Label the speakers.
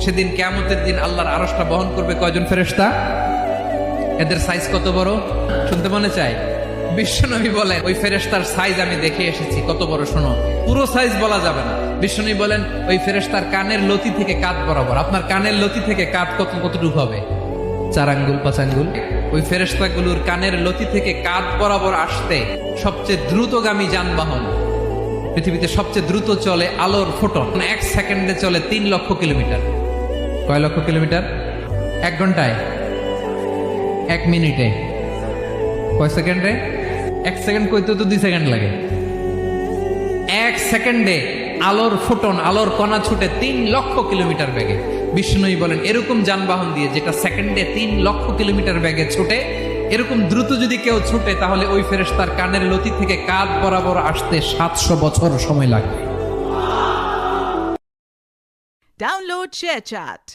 Speaker 1: সেদিন কিয়ামতের দিন আল্লাহর আরশটা বহন করবে কয়জন ফেরেশতা? এদের সাইজ কত বড় শুনতে মনে চায়? বিশ্বনবী বলেন ওই ফেরেশতার সাইজ আমি দেখে এসেছি কত বড়, শোনো। পুরো সাইজ বলা যাবে না। বিশ্বনবী বলেন ওই ফেরেশতার কানের লতি থেকে কাঁধ বরাবর। আপনার কানের লতি থেকে কাঁধ কতটুকু হবে? 4 আঙ্গুল 5 আঙ্গুল। ওই ফেরেশতাগুলোর কানের লতি থেকে কাঁধ বরাবর আসতে সবচেয়ে দ্রুতগামী যানবাহন, পৃথিবীতে সবচেয়ে দ্রুত চলে আলোর ফোটন, 1 সেকেন্ডে চলে 3 লক্ষ কিলোমিটার। কয় লক্ষ কিলোমিটার? 1 ঘন্টায়, 1 মিনিটে, কয় সেকেন্ডে? 1 সেকেন্ড কইতে তো 2 সেকেন্ড লাগে। 1 সেকেন্ডে আলোর ফোটন, আলোর কণা ছুটে 3 লক্ষ কিলোমিটার বেগে। বিষ্ণুই বলেন এরকম যানবাহন দিয়ে যেটা সেকেন্ডে 3 লক্ষ কিলোমিটার বেগে ছুটে, এরকম দ্রুত যদি কেউ ছুটে তাহলে ওই ফেরেশতার কানের লতি থেকে কাঁধ বরাবর আসতে 700 বছর সময় লাগবে।
Speaker 2: Download ShareChat.